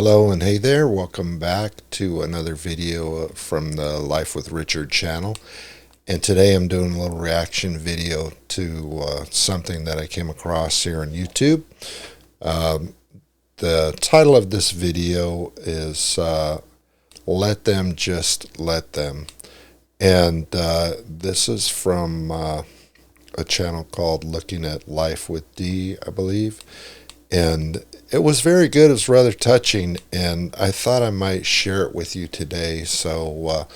Hello and hey there, welcome back to another video from the Life with Richard channel. And today I'm doing a little reaction video to something that I came across here on YouTube. The title of this video is Let Them Just Let Them. And this is from a channel called Looking at Life with D, I believe. And it was very good. It was rather touching, and I thought I might share it with you today. So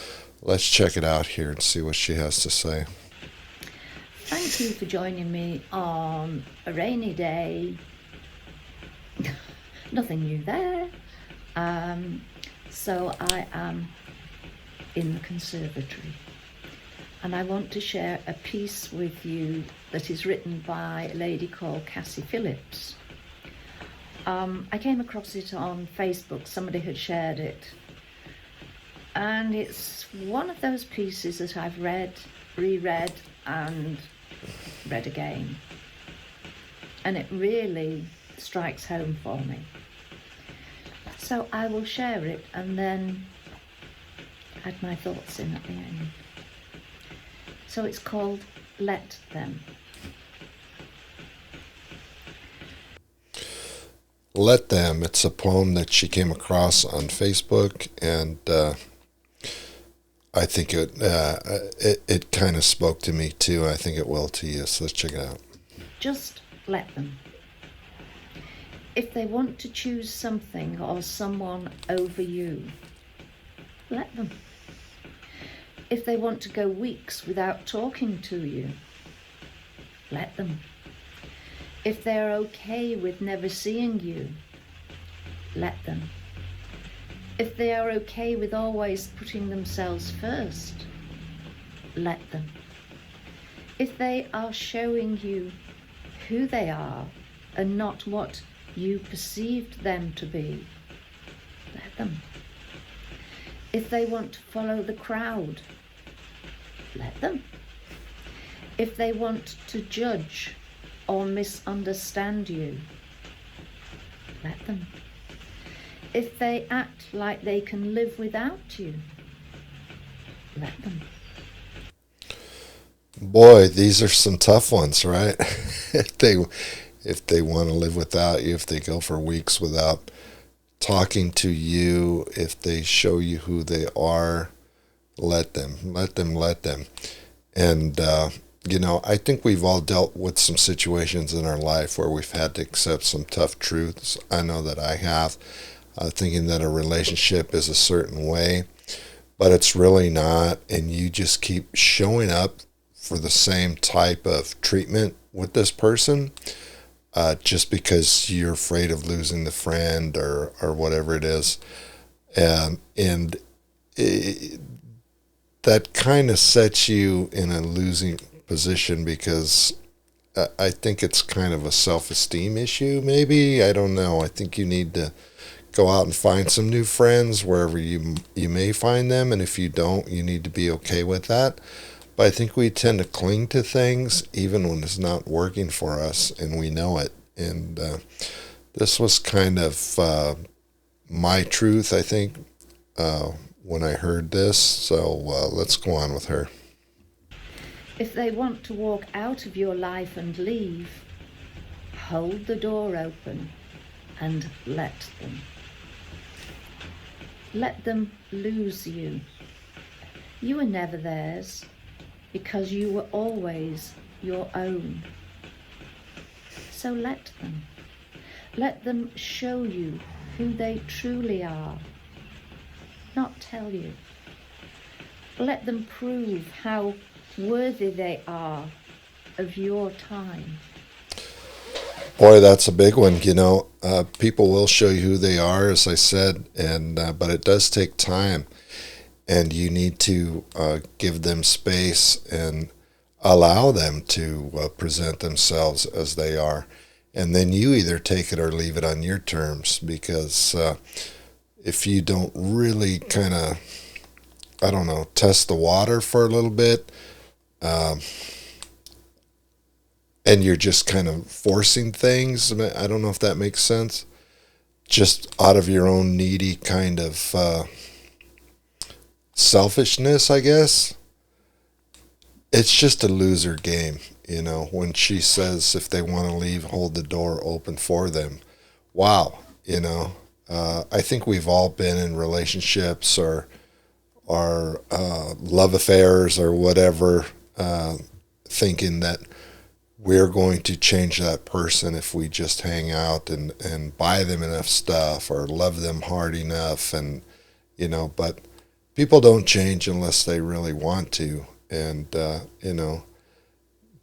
let's check it out here and see what she has to say. Thank you for joining me on a rainy day. Nothing new there. So I am in the conservatory, and I want to share a piece with you that is written by a lady called Cassie Phillips. I came across it on Facebook. Somebody had shared it, and it's one of those pieces that I've read, reread and read again, and it really strikes home for me. So I will share it and then add my thoughts in at the end. So it's called Let Them. Let Them. It's a poem that she came across on Facebook, and I think it kind of spoke to me too. I think it will to you. So let's check it out. Just let them. If they want to choose something or someone over you, let them. If they want to go weeks without talking to you, let them. If they're okay with never seeing you, let them. If they are okay with always putting themselves first, let them. If they are showing you who they are and not what you perceived them to be, let them. If they want to follow the crowd, let them. If they want to judge or misunderstand you, let them. If they act like they can live without you, let them. Boy, these are some tough ones, right? if they want to live without you, if they go for weeks without talking to you, if they show you who they are, let them, let them, let them. And you know, I think we've all dealt with some situations in our life where we've had to accept some tough truths. I know that I have, thinking that a relationship is a certain way, but it's really not, and you just keep showing up for the same type of treatment with this person, just because you're afraid of losing the friend or whatever it is. And that kind of sets you in a losing position, because I think it's kind of a self-esteem issue, maybe. I don't know. I think you need to go out and find some new friends wherever you may find them, and if you don't, you need to be okay with that. But I think we tend to cling to things even when it's not working for us, and we know it. And this was kind of my truth, I think, when I heard this. So let's go on with her. If they want to walk out of your life and leave, hold the door open and let them. Let them lose you. You were never theirs because you were always your own. So let them. Let them show you who they truly are, not tell you. Let them prove how worthy they are of your time. Boy, that's a big one. You know, people will show you who they are, as I said, and but it does take time, and you need to give them space and allow them to present themselves as they are, and then you either take it or leave it on your terms. Because if you don't really kind of, I don't know, test the water for a little bit, and you're just kind of forcing things. I don't know if that makes sense. just out of your own needy kind of selfishness, I guess. It's just a loser game, when she says if they want to leave, hold the door open for them. Wow, I think we've all been in relationships or love affairs or whatever, thinking that we're going to change that person if we just hang out and buy them enough stuff or love them hard enough. And, but people don't change unless they really want to. And,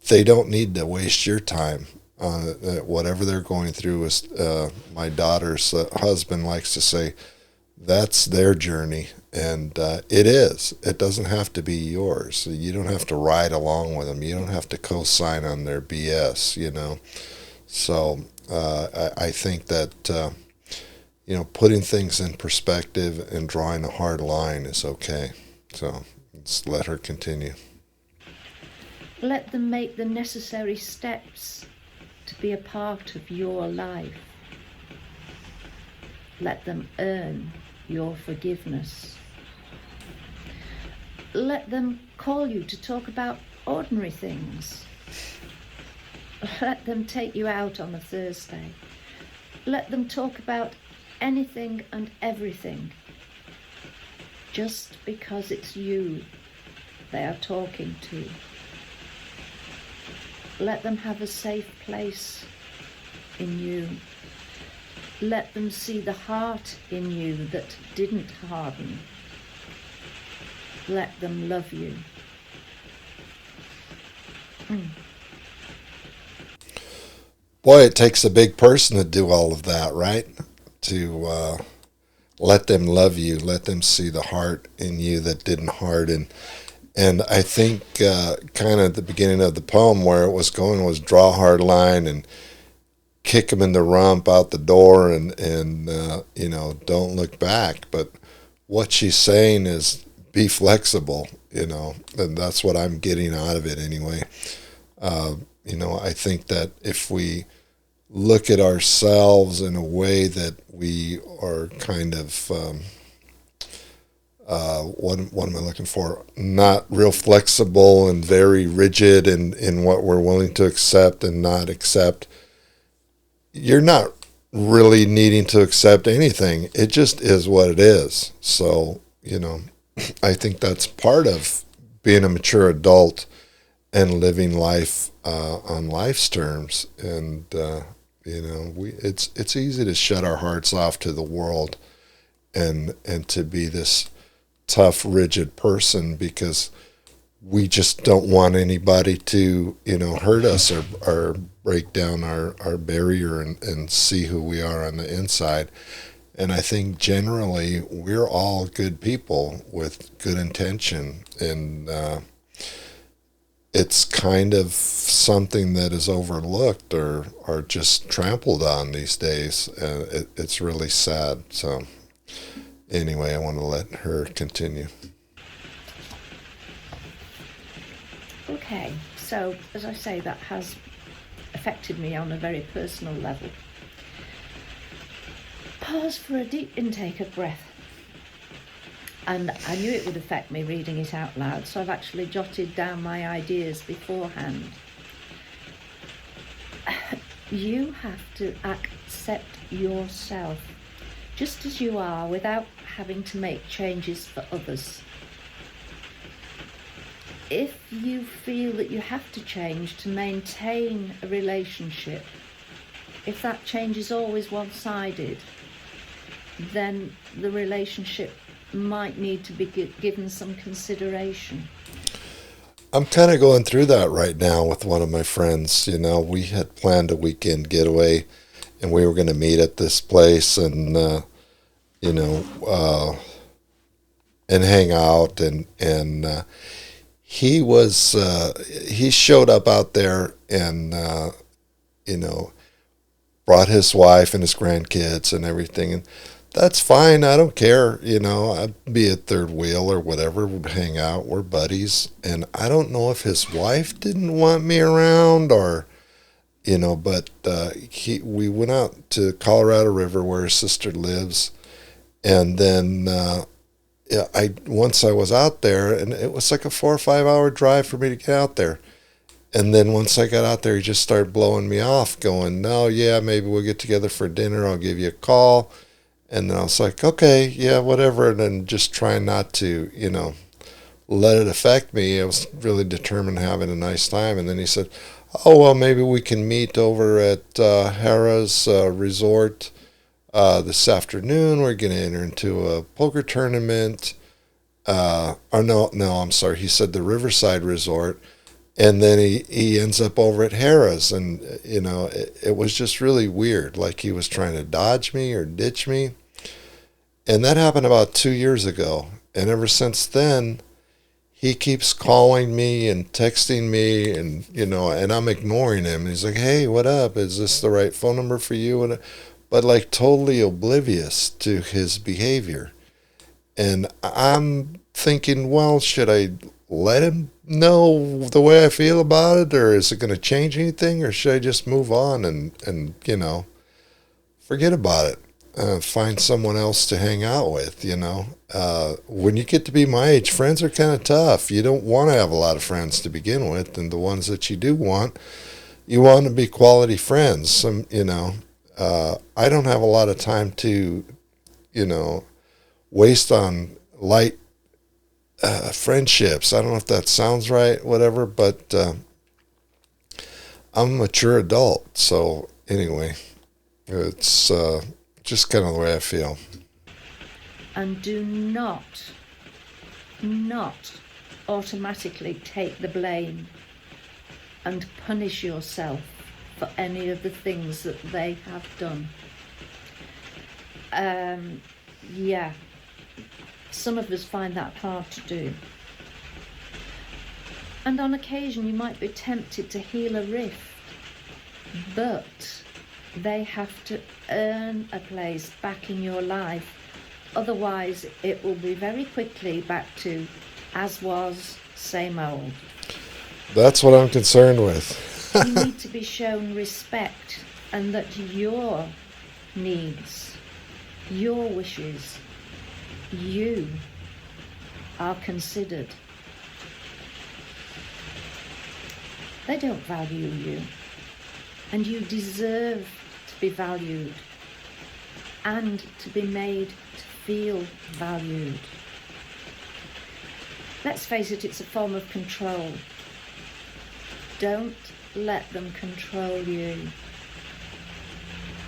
they don't need to waste your time. Whatever they're going through is, my daughter's husband likes to say, that's their journey. And it is. It doesn't have to be yours. You don't have to ride along with them. You don't have to co-sign on their BS. So I think that putting things in perspective and drawing a hard line is okay. So let's let her continue. Let them make the necessary steps to be a part of your life. Let them earn your forgiveness. Let them call you to talk about ordinary things. Let them take you out on a Thursday. Let them talk about anything and everything, just because it's you they are talking to. Let them have a safe place in you. Let them see the heart in you that didn't harden. Let them love you. Boy, it takes a big person to do all of that, right? To let them love you, let them see the heart in you that didn't harden. And I think kind of at the beginning of the poem where it was going was draw a hard line and kick them in the rump out the door and don't look back. But what she's saying is be flexible, and that's what I'm getting out of it anyway. I think that if we look at ourselves in a way that we are kind of what am I looking for? Not real flexible and very rigid in what we're willing to accept and not accept. You're not really needing to accept anything. It just is what it is. So, I think that's part of being a mature adult and living life on life's terms. And, it's easy to shut our hearts off to the world and to be this tough, rigid person because we just don't want anybody to, hurt us or break down our barrier and see who we are on the inside. And I think generally we're all good people with good intention. And it's kind of something that is overlooked or just trampled on these days. It's really sad. So anyway, I want to let her continue. Okay, so as I say, that has affected me on a very personal level. Pause for a deep intake of breath. And I knew it would affect me reading it out loud, so I've actually jotted down my ideas beforehand. You have to accept yourself just as you are without having to make changes for others. If you feel that you have to change to maintain a relationship, if that change is always one-sided, then the relationship might need to be given some consideration. I'm kind of going through that right now with one of my friends. We had planned a weekend getaway and we were going to meet at this place and, and hang out and he showed up out there and, brought his wife and his grandkids and everything. And that's fine. I don't care. I'd be at third wheel or whatever. We'd hang out. We're buddies. And I don't know if his wife didn't want me around or, But we went out to Colorado River where his sister lives, and then yeah, once I was out there, and it was like a 4 or 5 hour drive for me to get out there. And then once I got out there, he just started blowing me off, going, "No, yeah, maybe we'll get together for dinner. I'll give you a call." And then I was like, "Okay, yeah, whatever." And then just trying not to, let it affect me. I was really determined having a nice time. And then he said, "Oh, well, maybe we can meet over at Harrah's resort this afternoon. We're going to enter into a poker tournament." Or no, no, I'm sorry. He said the Riverside Resort. And then he ends up over at Harrah's. And, it was just really weird. Like he was trying to dodge me or ditch me. And that happened about 2 years ago. And ever since then, he keeps calling me and texting me, and I'm ignoring him. He's like, "Hey, what up? Is this the right phone number for you?" But like totally oblivious to his behavior. And I'm thinking, well, should I let him know the way I feel about it, or is it going to change anything, or should I just move on and forget about it? Find someone else to hang out with, When you get to be my age, friends are kind of tough. You don't want to have a lot of friends to begin with, and the ones that you do want, you want to be quality friends. I don't have a lot of time to, waste on light friendships. I don't know if that sounds right, whatever, but I'm a mature adult. So anyway, it's just kind of the way I feel. And do not automatically take the blame and punish yourself for any of the things that they have done. Yeah, some of us find that hard to do. And on occasion you might be tempted to heal a rift, but they have to earn a place back in your life. Otherwise, it will be very quickly back to as was, same old. That's what I'm concerned with. You need to be shown respect, and that your needs, your wishes, you are considered. They don't value you, and you deserve to be valued and to be made to feel valued. Let's face it, it's a form of control. Don't let them control you.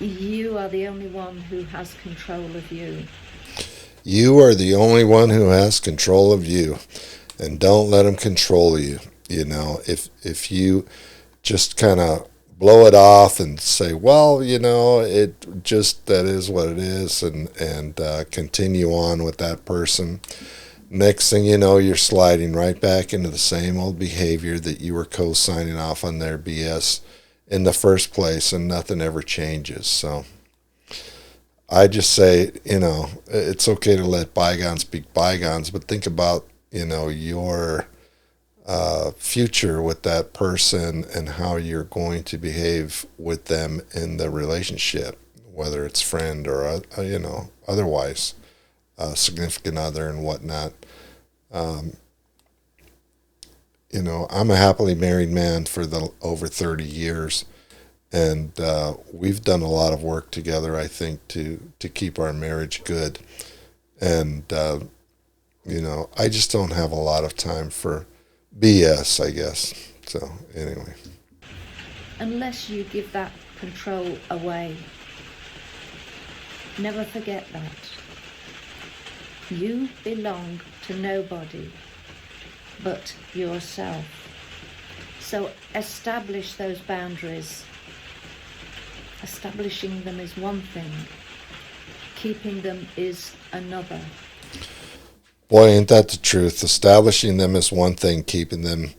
You are the only one who has control of you. You are the only one who has control of you, and don't let them control you. If you just kind of blow it off and say, well, it just, that is what it is, and continue on with that person. Next thing you know, you're sliding right back into the same old behavior that you were co-signing off on their BS in the first place, and nothing ever changes. So I just say, it's okay to let bygones be bygones, but think about, your future with that person and how you're going to behave with them in the relationship, whether it's friend or, otherwise, significant other and whatnot. I'm a happily married man for over 30 years, and we've done a lot of work together, I think, to keep our marriage good. And, I just don't have a lot of time for BS, I guess. So, anyway. Unless you give that control away, never forget that. You belong to nobody but yourself. So establish those boundaries. Establishing them is one thing. Keeping them is another. Boy, ain't that the truth. Establishing them is one thing. Keeping them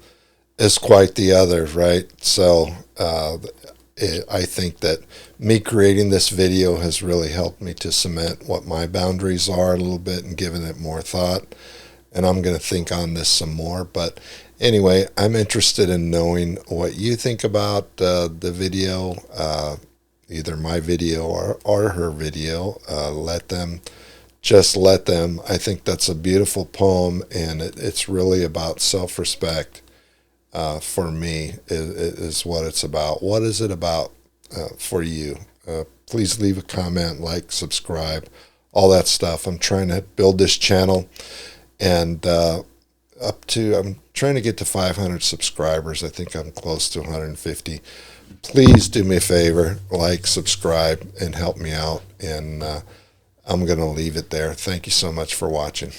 is quite the other, right? So I think that me creating this video has really helped me to cement what my boundaries are a little bit and given it more thought. And I'm going to think on this some more. But Anyway, I'm interested in knowing what you think about the video, either my video or her video. Let them. I think that's a beautiful poem, and it's really about self-respect. For me, is what it's about. What is it about for you? Please leave a comment, like, subscribe, all that stuff. I'm trying to build this channel, and I'm trying to get to 500 subscribers. I think I'm close to 150. Please do me a favor, like, subscribe, and help me out. And I'm going to leave it there. Thank you so much for watching.